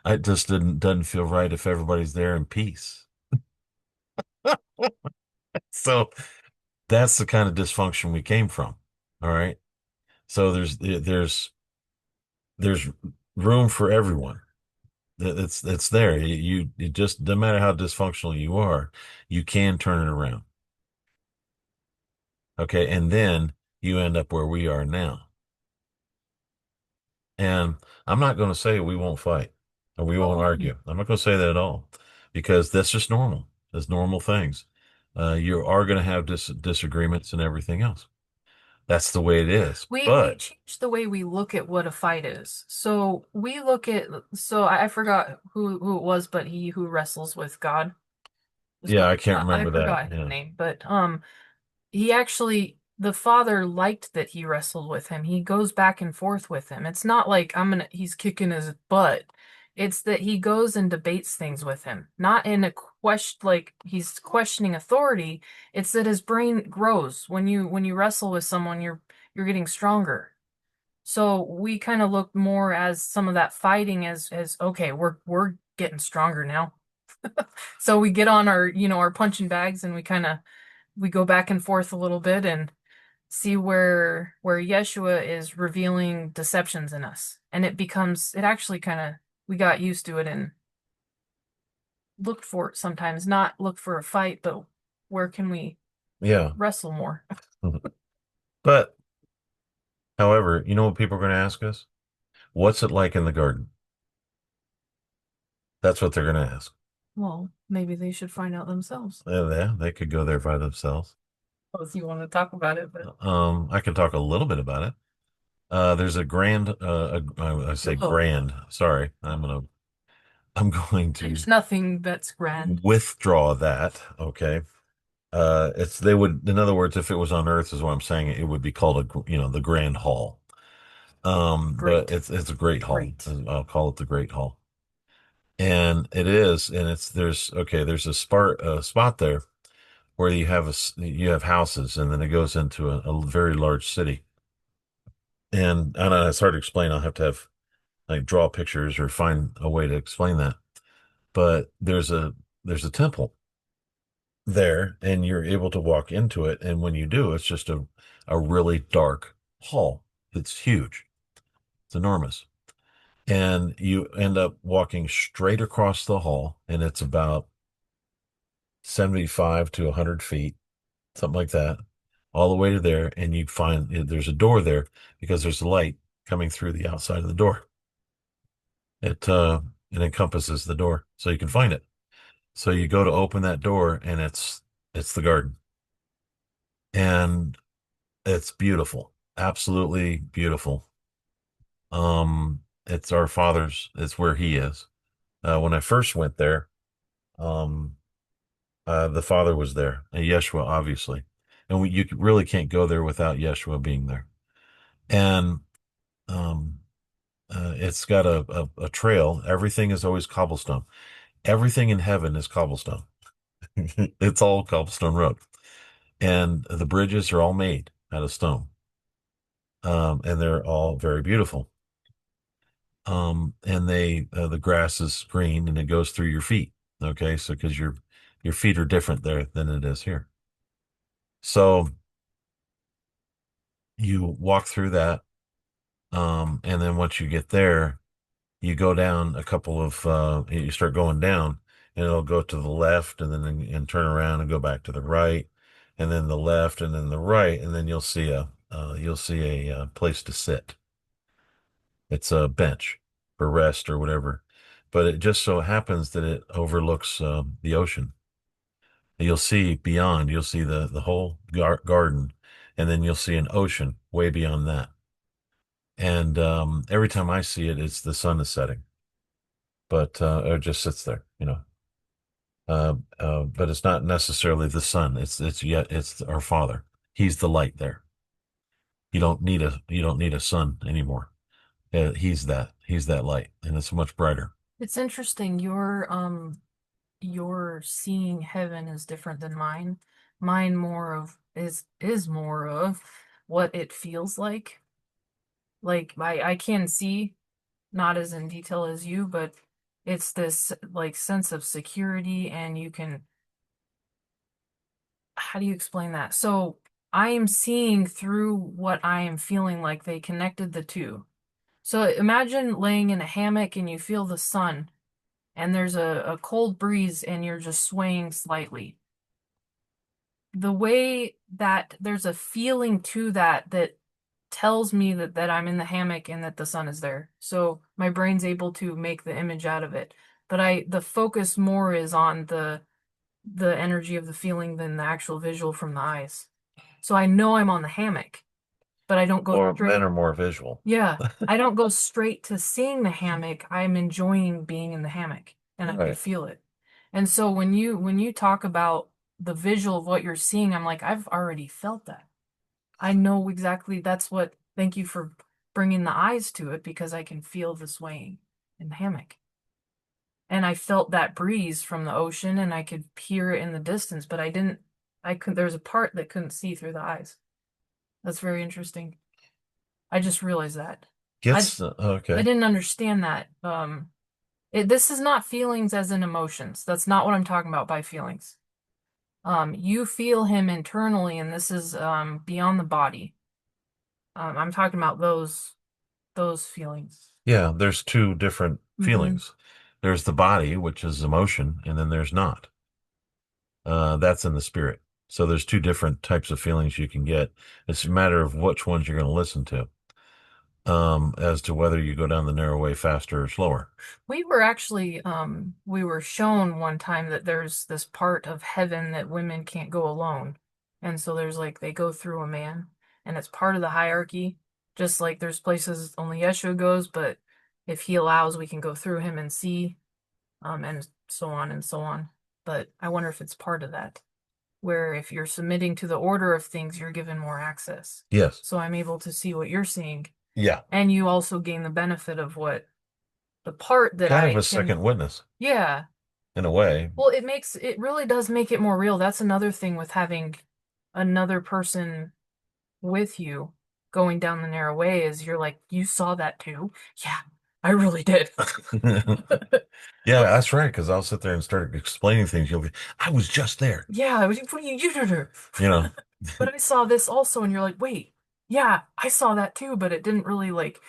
It just doesn't feel right if everybody's there in peace. So that's the kind of dysfunction we came from. All right. So there's room for everyone. It's there. You just no matter how dysfunctional you are, you can turn it around. Okay. And then you end up where we are now. And I'm not going to say we won't fight or we won't Oh, argue. I'm not going to say that at all because that's just normal. That's normal things. You are going to have disagreements and everything else. That's the way it is. we But changed the way we look at what a fight is. So we look at so I forgot who it was, but he who wrestles with God. Was yeah, God? I can't I remember that. forgot his Yeah. name, but he actually the father liked that he wrestled with him. He goes back and forth with him. It's not like he's kicking his butt. It's that he goes and debates things with him. Not in a question like he's questioning authority. It's that his brain grows. When you wrestle with someone, you're getting stronger. So we kind of look more as some of that fighting as okay, we're getting stronger now. So we get on our, our punching bags, and we go back and forth a little bit and see where Yeshua is revealing deceptions in us. And it actually kind of we got used to it and looked for it sometimes, not look for a fight, but where can we Yeah. wrestle more? But however, you know what people are going to ask us? What's it like in the garden? That's what they're going to ask. Well, maybe they should find out themselves. Yeah, they could go there by themselves. If you want to talk about it, but I can talk a little bit about it. There's a grand, I say oh, grand. Sorry, I'm going to there's nothing that's grand. withdraw that. Okay. They would, in other words, if it was on Earth, is what I'm saying, it would be called the Grand Hall. But Great. it's a great hall. Great. I'll call it the Great Hall. And it is, and there's a spot there where you have houses, and then it goes into a very large city. And I know it's hard to explain. I'll have to have like draw pictures or find a way to explain that. But there's a temple there, and you're able to walk into it. And when you do, it's just a really dark hall. It's huge. It's enormous. And you end up walking straight across the hall, and it's about 75 to 100 feet, something like that, all the way to there. And you find there's a door there because there's light coming through the outside of the door. It encompasses the door, so you can find it. So you go to open that door, and it's the garden, and it's beautiful, absolutely beautiful. It's our Father's. It's where He is. When I first went there, um, the Father was there, and Yeshua, obviously, and you really can't go there without Yeshua being there. And um, it's got a trail. Everything is always cobblestone. Everything in heaven is cobblestone. It's all cobblestone road, and the bridges are all made out of stone, and they're all very beautiful. And the grass is green and it goes through your feet. Okay, so because your feet are different there than it is here. So you walk through that, and then once you get there, you go down a couple of you start going down, and it'll go to the left, and then and turn around and go back to the right, and then the left, and then the right, and then you'll see a place to sit. It's a bench for rest or whatever, but it just so happens that it overlooks the ocean. You'll see beyond. You'll see the whole garden, and then you'll see an ocean way beyond that. And every time I see it, it's the sun is setting, but it just sits there, you know. But it's not necessarily the sun. It's our Father. He's the light there. You don't need a sun anymore. He's that light, and it's much brighter. It's interesting. Your seeing heaven is different than mine. Mine more of is more of what it feels like. Like I can see, not as in detail as you, but it's this like sense of security, and you can, how do you explain that? So I am seeing through what I am feeling, like they connected the two. So imagine laying in a hammock and you feel the sun, and there's a cold breeze and you're just swaying slightly. The way that there's a feeling to that that tells me that I'm in the hammock and that the sun is there. So my brain's able to make the image out of it. But the focus more is on the energy of the feeling than the actual visual from the eyes. So I know I'm on the hammock, but I don't go Or men straight. are more visual. Yeah, I don't go straight to seeing the hammock. I'm enjoying being in the hammock and I can Right. feel it. And so when you talk about the visual of what you're seeing, I'm like, I've already felt that. I know exactly that's what, thank you for bringing the eyes to it, because I can feel the swaying in the hammock. And I felt that breeze from the ocean and I could hear it in the distance, but I could, there was a part that couldn't see through the eyes. That's very interesting. I just realized that. I I Okay. didn't understand that. This is not feelings as in emotions. That's not what I'm talking about by feelings. You feel him internally, and this is beyond the body. I'm talking about those feelings. Yeah, there's two different Mm-hmm. feelings. There's the body, which is emotion, and then there's not. That's in the spirit. So there's two different types of feelings you can get. It's a matter of which ones you're going to listen to, as to whether you go down the narrow way faster or slower. We were shown one time that there's this part of heaven that women can't go alone. And so there's like they go through a man, and it's part of the hierarchy. Just like there's places only Yeshua goes, but if he allows, we can go through him and see, and so on and so on. But I wonder if it's part of that, where if you're submitting to the order of things, you're given more access. Yes. So I'm able to see what you're seeing, Yeah. and you also gain the benefit of what the part that Kind of I a can, second witness yeah. in a way. Well, it really does make it more real. That's another thing with having another person with you going down the narrow way, is you're like, you saw that too? Yeah, I really did. Yeah, that's right. Because I'll sit there and start explaining things. You'll be, I was just there. Yeah, what you did her. You know, But I saw this also, and you're like, wait, yeah, I saw that too, but it didn't really like,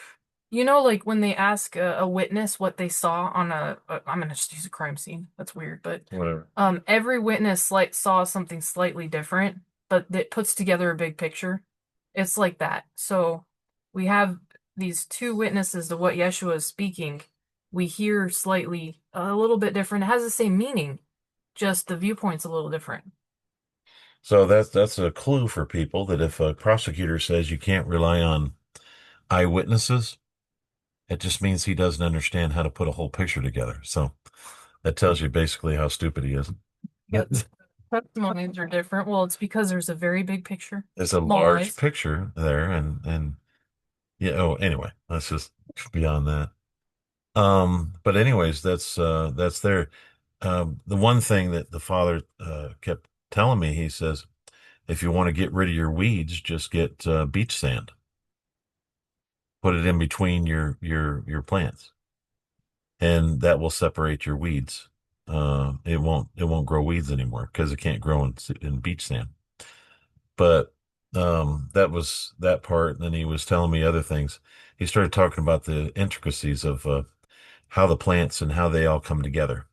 like when they ask a witness what they saw on I'm gonna just use a crime scene. That's weird, but whatever. every witness saw something slightly different, but that puts together a big picture. It's like that. So we have these two witnesses to what Yeshua is speaking. We hear slightly a little bit different. It has the same meaning, just the viewpoint's a little different. So that's a clue for people that if a prosecutor says you can't rely on eyewitnesses, it just means he doesn't understand how to put a whole picture together. So that tells you basically how stupid he is. Yep. Testimonies are different. Well, it's because there's a very big picture, There's a small large eyes. picture there, and yeah. Oh, anyway, that's just beyond that. But anyways, that's there. The one thing that the father kept telling me, he says, if you want to get rid of your weeds, just get beach sand, put it in between your plants, and that will separate your weeds. It won't grow weeds anymore because it can't grow in beach sand. But that was that part. And then he was telling me other things. He started talking about the intricacies of how the plants and how they all come together.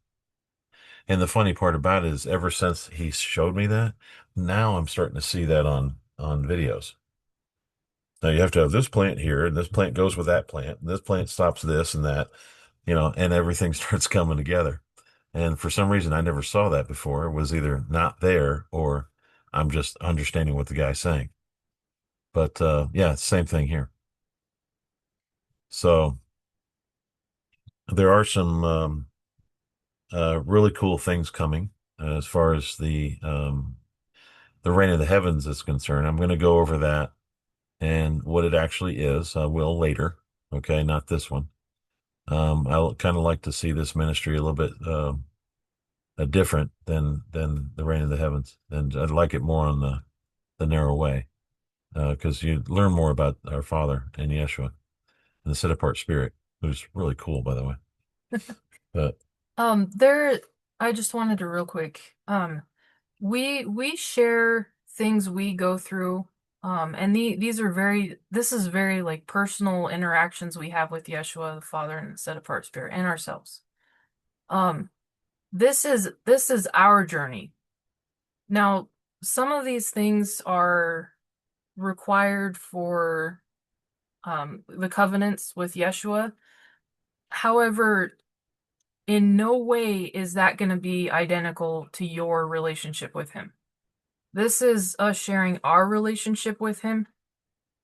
And the funny part about it is ever since he showed me that, now I'm starting to see that on videos. Now you have to have this plant here, and this plant goes with that plant, and this plant stops this and that, and everything starts coming together. And for some reason, I never saw that before. It was either not there or I'm just understanding what the guy's saying. But yeah, same thing here. So there are some really cool things coming as far as the reign of the heavens is concerned. I'm going to go over that and what it actually is. I will later. Okay, not this one. I kind of like to see this ministry a little bit different than the reign of the heavens, and I'd like it more on the narrow way because you learn more about our Father and Yeshua and the set apart Spirit, who's really cool, by the way. But There, I just wanted to real quick. We share things we go through. And these are this is very like personal interactions we have with Yeshua, the Father, and the set apart Spirit, and ourselves. Um, this is our journey. Now, some of these things are required for the covenants with Yeshua. However, in no way is that going to be identical to your relationship with him. This is us sharing our relationship with him.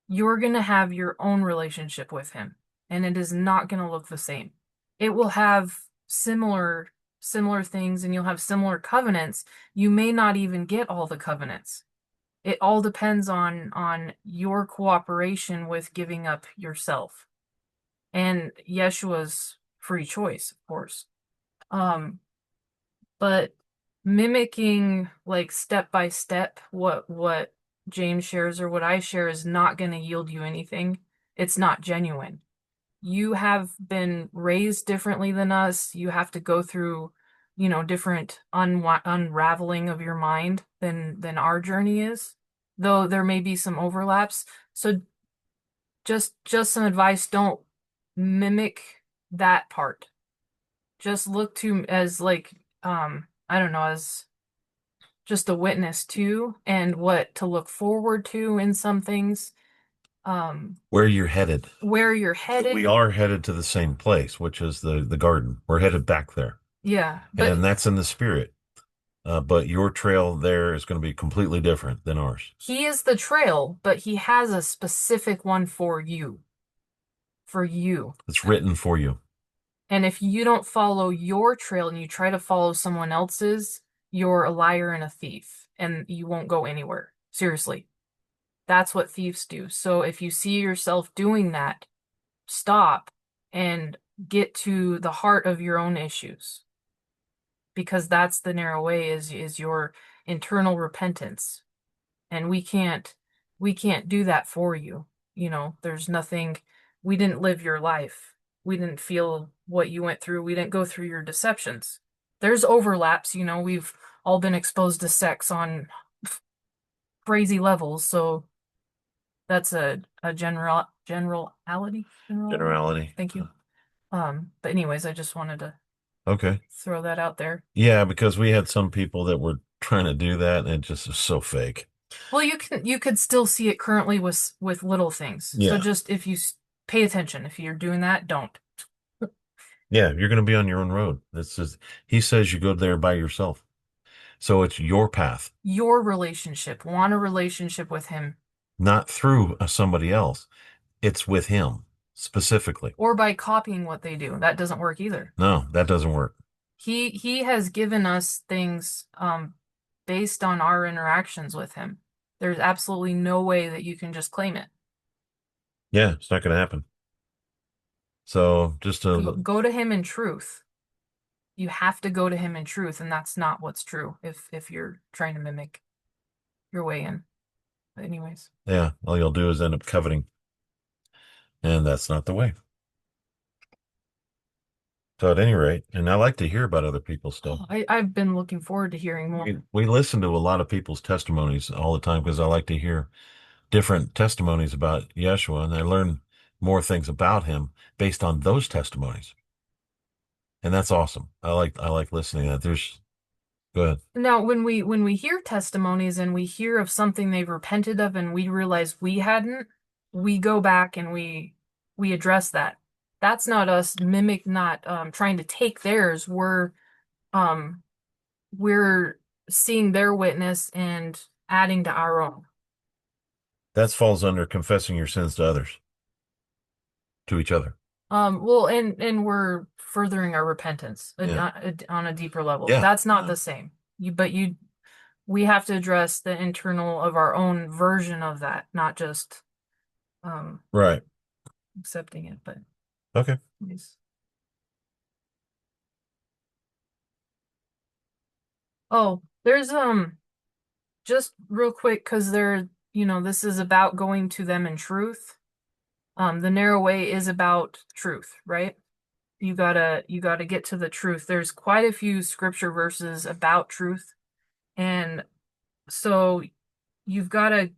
You're going to have your own relationship with him, and it is not going to look the same. It will have similar things, and you'll have similar covenants. You may not even get all the covenants. It all depends on your cooperation with giving up yourself and Yeshua's free choice, of course. But mimicking like step by step what James shares or what I share is not going to yield you anything. It's not genuine. You have been raised differently than us. You have to go through, different unraveling of your mind than our journey is, though there may be some overlaps. So just some advice, don't mimic that part. Just look to as like I don't know, as just a witness to and what to look forward to in some things. where you're headed, Where you're headed. we are headed to the same place, which is the garden. We're headed back there, Yeah, but and that's in the spirit. But your trail there is going to be completely different than ours. he is the trail, but he has a specific one for you. For you. It's written for you. And if you don't follow your trail and you try to follow someone else's, you're a liar and a thief, and you won't go anywhere. Seriously. That's what thieves do. So if you see yourself doing that, stop and get to the heart of your own issues. Because that's the narrow way is your internal repentance. And we can't do that for you. There's nothing, we didn't live your life. We didn't feel what you went through. We didn't go through your deceptions. There's overlaps, we've all been exposed to sex on crazy levels, so that's a generality. Generality. Thank you. But anyways, I just wanted to Okay. throw that out there. Yeah, because we had some people that were trying to do that, and it just is so fake. Well, you could still see it currently with little things. So Yeah. just if you pay attention, if you're doing that, don't. Yeah, you're going to be on your own road. This is, he says you go there by yourself. So it's your path, Your relationship, want a relationship with him, not through somebody else. It's with him specifically. or by copying what they do. That doesn't work either. No, that doesn't work. He has given us things based on our interactions with him. There's absolutely no way that you can just claim it. Yeah, it's not going to happen. So just Go to him in truth. You have to go to him in truth, and that's not what's true if you're trying to mimic your way in. But anyways. yeah, all you'll do is end up coveting. And that's not the way. So at any rate, and I like to hear about other people's stuff. I've been looking forward to hearing more. We listen to a lot of people's testimonies all the time because I like to hear different testimonies about Yeshua, and I learn more things about him based on those testimonies. And that's awesome. I like listening to that. Go ahead. Now, when we hear testimonies and we hear of something they've repented of and we realize we hadn't, we go back and we address that. That's not us not trying to take theirs. Um we're seeing their witness and adding to our own. That falls under confessing your sins to others, to each other. Well, and we're furthering our repentance Yeah. on a deeper level. Yeah. That's not the same. We have to address the internal of our own version of that, not just um Right. accepting it, but Okay. yes. Oh, there's just real quick because this is about going to them in truth. The narrow way is about truth, right? You gotta get to the truth. There's quite a few scripture verses about truth, and so you've got to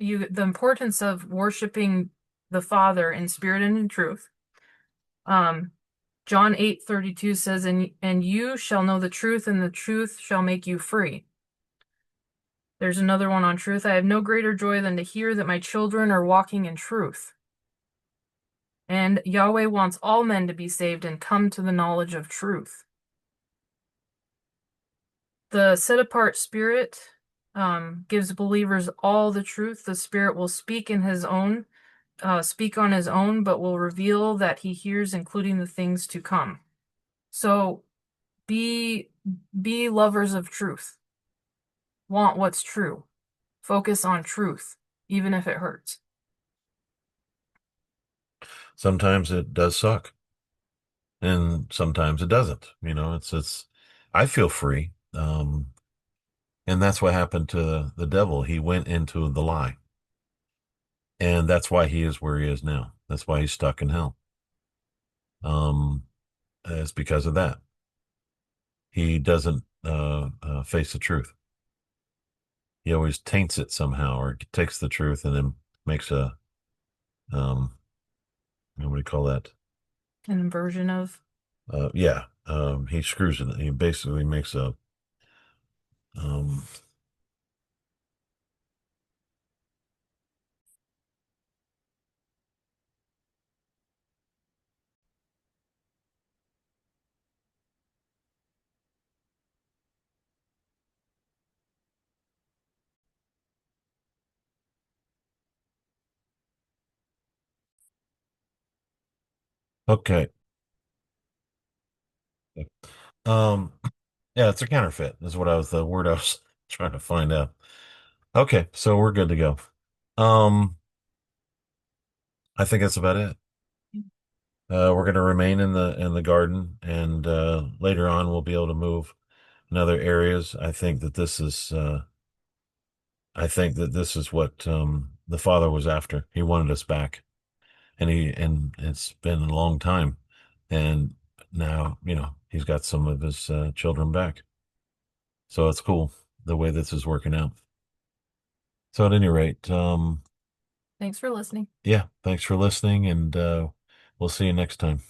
the importance of worshiping the Father in spirit and in truth. Um, John 8:32 says, and you shall know the truth, and the truth shall make you free. There's another one on truth. I have no greater joy than to hear that my children are walking in truth. And Yahweh wants all men to be saved and come to the knowledge of truth. The set apart spirit gives believers all the truth. The spirit will speak on his own, but will reveal that he hears, including the things to come. So be be lovers of truth. Want what's true. Focus on truth, even if it hurts. Sometimes it does suck, and sometimes it doesn't. I feel free. And that's what happened to the devil. He went into the lie. And that's why he is where he is now. That's why he's stuck in hell. Um, it's because of that. He doesn't face the truth. He always taints it somehow, or takes the truth and then makes a um, what do you call that? An inversion of. Yeah, he screws it. He basically makes a um, okay. Um, yeah, it's a counterfeit. Is what I was the word I was trying to find out. Okay, so we're good to go. Um, I think that's about it. We're going to remain in the garden, and later on we'll be able to move in other areas. I think that this is what the Father was after. He wanted us back, and it's been a long time, and now he's got some of his children back. So it's cool the way this is working out. So at any rate, Thanks for listening. yeah, thanks for listening, and we'll see you next time.